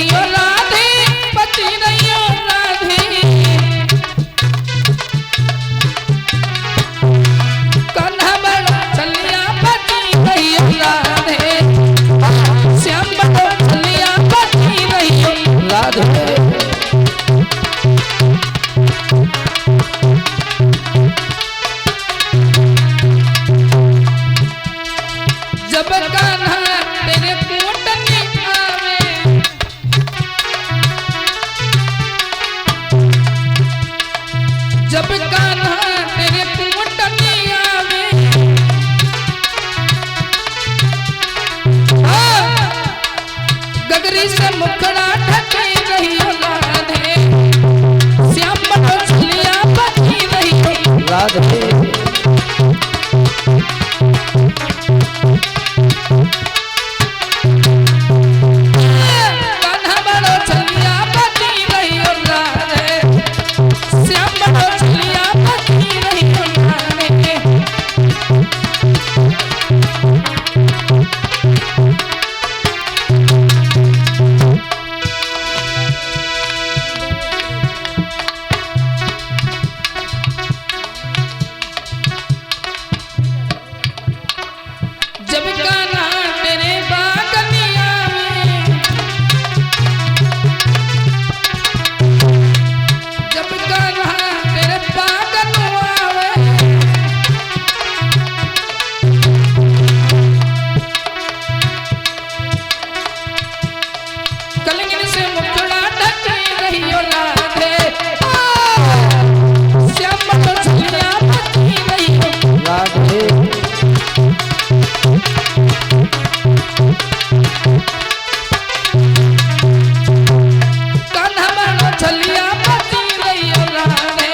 रहियो राधे, बची रहियो राधे। कान्हा बड़ो चलिया बची रहियो राधे, श्याम बड़ो चलिया बची रहियो राधे। जब कान्हा तेरे कोट में आवे, जब कान्हा तेरे कोट में आवे, गगरी से मुखड़ा ढके रहियो राधे, श्याम बड़ो चलिया बची रहियो राधे। कान्हा बड़ो चलिया बची रहियो राधे, श्याम बड़ो चलिया बची रहियो राधे। जब कान्हा तेरे बाग में आवे, जब कान्हा तेरे बाग में आवे, कलंगिन से मुखड़ा ढके रहियो राधे, श्याम बड़ो चलिया बची रहियो राधे। कान्हा बड़ो चलिया बची रहियो राधे,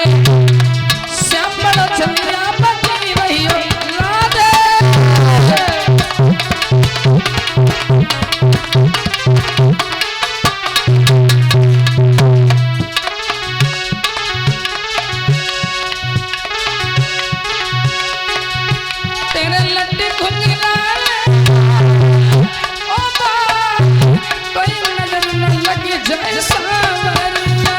श्याम बड़ो चलिया बची रहियो राधे। तेरे लड्डू घुंघराले, ओ बा, कोई नजर न लगे जाए सांवरिया।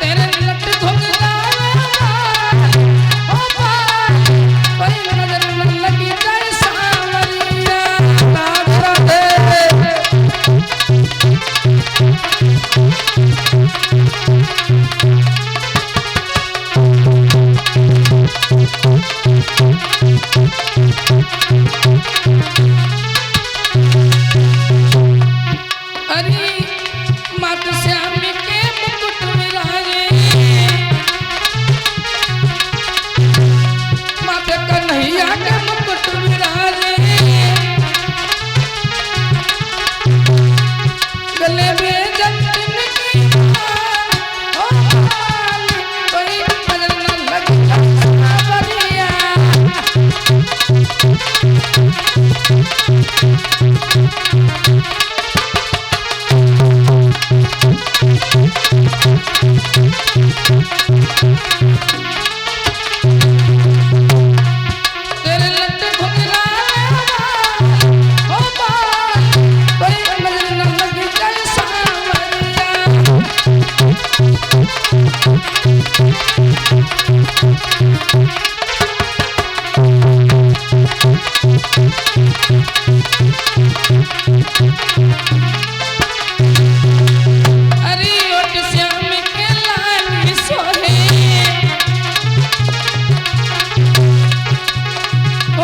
तेरे लड्डू घुंघराले, ओ बा, कोई नजर न लगे जाए सांवरिया। राधे अरे मात श्याम के मुकुट विराजे, माता कन्हैया के मुकुट विराजे, गले में जंजन की माला, ओ माली, कोई नजर न लगे सांवरिया। तेरे लड्डू घुंघराले, ओ बा, कोई नजर न लगे जाए सांवरिया। अरे ओट श्याम के लाल सोहे,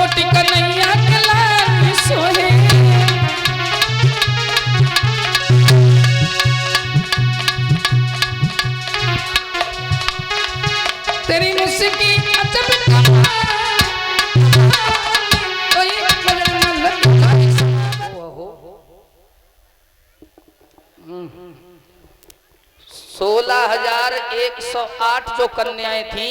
ओट कन्हैया के लाल सोहे। तेरी मुस्की अजब कोई नजर न लगे जाए सांवरिया। 16,108 जो कन्याएं थी,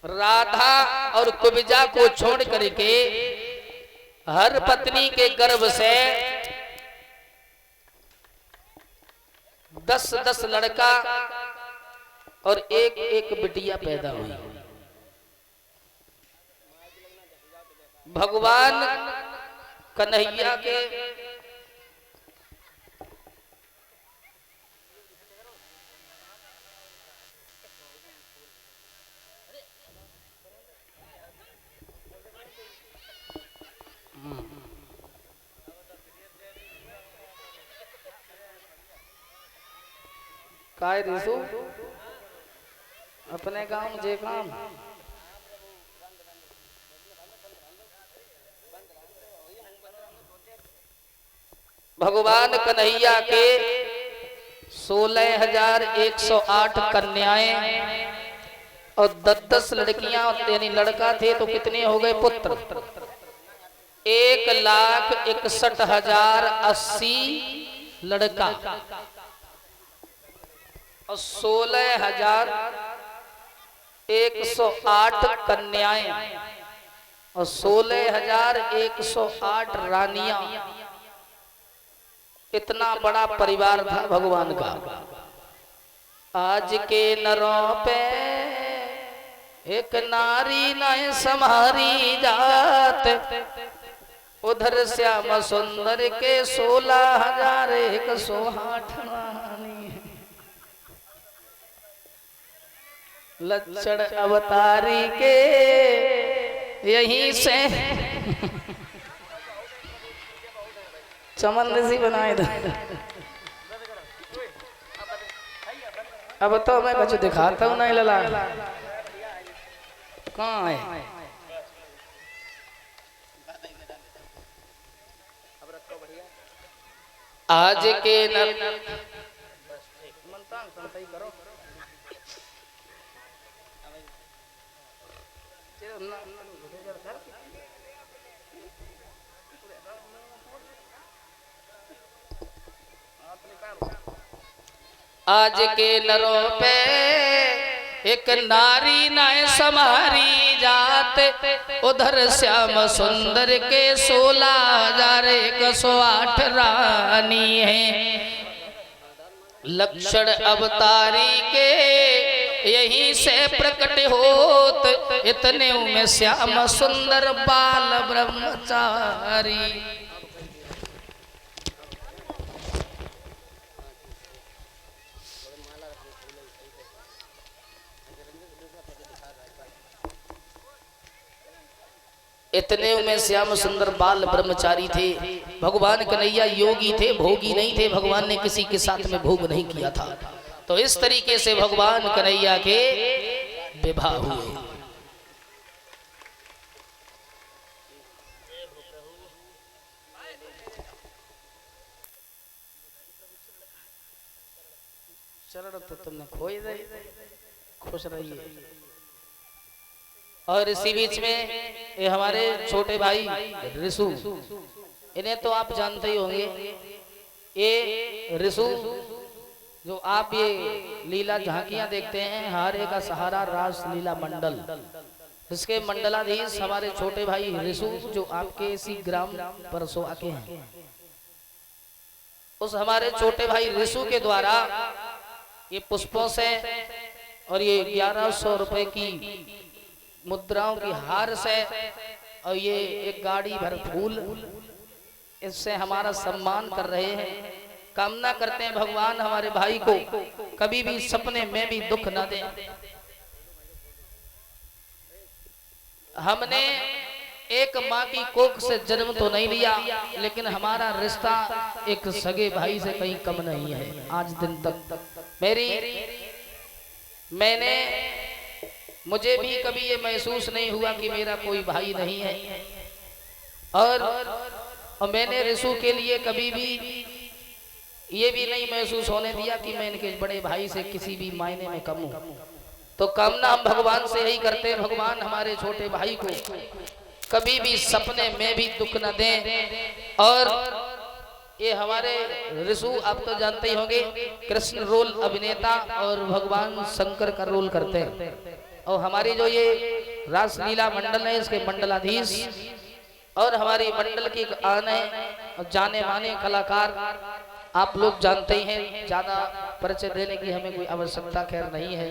राधा और कुब्जा को छोड़ करके हर पत्नी के गर्भ से 10-10 लड़का और एक बिटिया पैदा हुई। भगवान कन्हैया के काय रिसु अपने काम जे काम भगवान कन्हैया के 16,108 कन्याएं और 10-10 लड़कियां यानी लड़का थे तो कितने हो गए पुत्र? 1,61,080 लड़का और 16,108 कन्याएं और 16,108 रानियां। इतना बड़ा परिवार था भगवान का। आज के नरों पे एक नारी न सम्हारी जात, उधर श्याम सुंदर के 16,108 रानी। लक्षण अवतारी के यहीं से चमन ऋषि बनाए थे। अब तो मैं कुछ दिखाता हूँ नहीं लला कहाँ है? आज के आज के नरों पे एक नारी न समारी जात, उधर श्याम सुंदर के 16,108 रानी है। लक्षण अवतारी के यहीं से प्रकट होत, इतने में श्याम सुंदर बाल ब्रह्मचारी। इतने में श्याम सुंदर बाल ब्रह्मचारी थे। भगवान कन्हैया योगी थे, भोगी नहीं थे। भगवान ने किसी के साथ में भोग नहीं किया था। तो इस तरीके से भगवान कन्हैया के विवाह हुए। चरण तो तुमने खोई दे, खुश रहिए। और इसी बीच में ये हमारे छोटे भाई रिसु, इन्हें तो आप जानते ही होंगे। ये रिसु जो आप ये लीला झांकियां देखते हैं, हारे का सहारा रास लीला मंडल, इसके मंडलाधीश हमारे छोटे भाई रिसु जो आपके इसी ग्राम परसों आके हैं। उस हमारे छोटे भाई रिसु के द्वारा ये पुष्पों से और ये 1100 रुपए की मुद्राओं की हार से और ये एक गाड़ी भर फूल, इससे हमारा सम्मान कर रहे हैं। कामना करते हैं भगवान हमारे भाई को कभी भी सपने में भी दुख न दे। हमने एक माँ की कोख से जन्म तो नहीं लिया, लेकिन हमारा रिश्ता एक सगे भाई से कहीं कम नहीं है। आज दिन तक मुझे भी कभी ये महसूस नहीं हुआ कि मेरा कोई भाई नहीं है। और मैंने रिसु के लिए कभी भी ये भी नहीं महसूस होने दिया कि मैं इनके बड़े भाई से किसी भी मायने में कम हूं। तो कामना हम भगवान से यही करते हैं, भगवान हमारे छोटे भाई को कभी भी सपने में भी दुख न दें। और ये हमारे रिसु आप तो जानते ही होंगे, कृष्ण रोल अभिनेता और भगवान शंकर का रोल करते हैं। और हमारी जो ये रासलीला मंडल है, इसके मंडलाधीश और हमारी मंडल की आने और जाने माने कलाकार आप लोग जानते ही हैं, ज्यादा परिचय देने की हमें कोई आवश्यकता खैर नहीं है,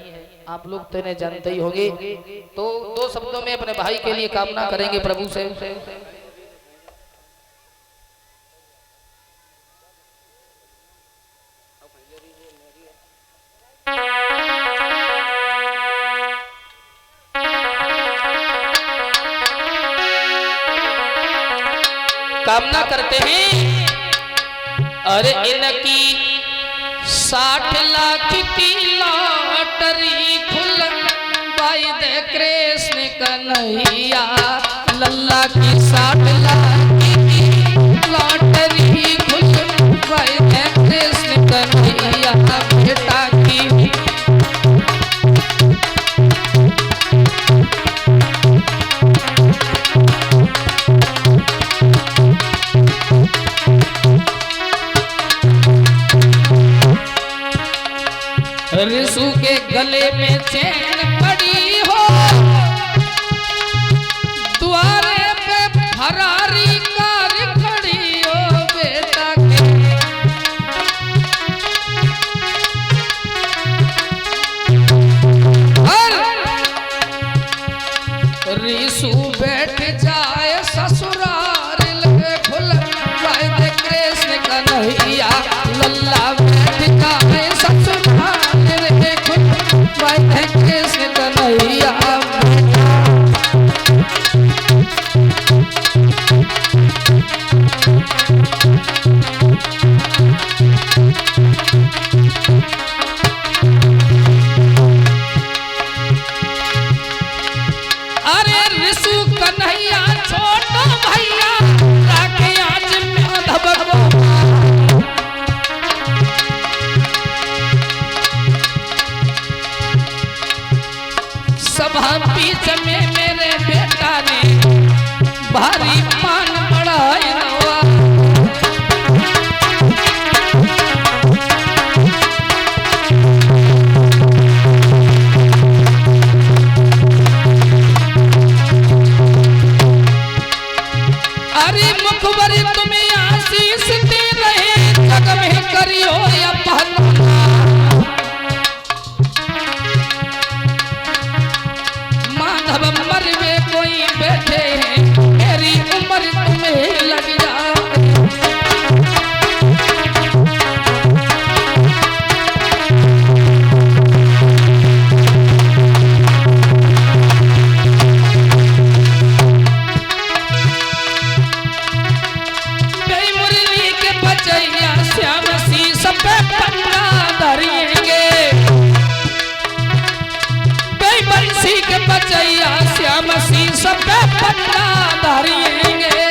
आप लोग तो इन्हें जानते ही होंगे। तो दो शब्दों में अपने भाई के लिए कामना करेंगे प्रभु से। कामना करते हैं, अरे इनकी 60 लाख की लॉटरी खुल बाई दे कृष्ण कन्हैया, लल्ला की 60 लाख की लॉटरी खुल बाई दे कृष्ण कन्हैया, बेटा की रिसु के गले में चैन पड़ी हो, द्वारे पे फरारी कार खड़ी हो, बेटा के रिसु बैठ जाए ससुराल लगे खुल दे कृष्ण कन्हैया, लल्ला बैठ जाए ससुराल कृष्ण कन्हैया, अरे रिसु कन्हैया छोटो भैया राखे आज माधव सभा बीच में मेरे बेटा ने भारी मान बढ़ाया हुआ, अरे मुखबर तुम्हें आशीष दे रहे, जग में करियो या पहला माधव मरवे कोई बैठे हैं, मेरी उम्र तुम्हें लग जाए, मुरली के बचैया श्याम सी सब पन्ना धरिएंगे, बंसी के बचैया श्याम सी सब पन्ना धरिएंगे,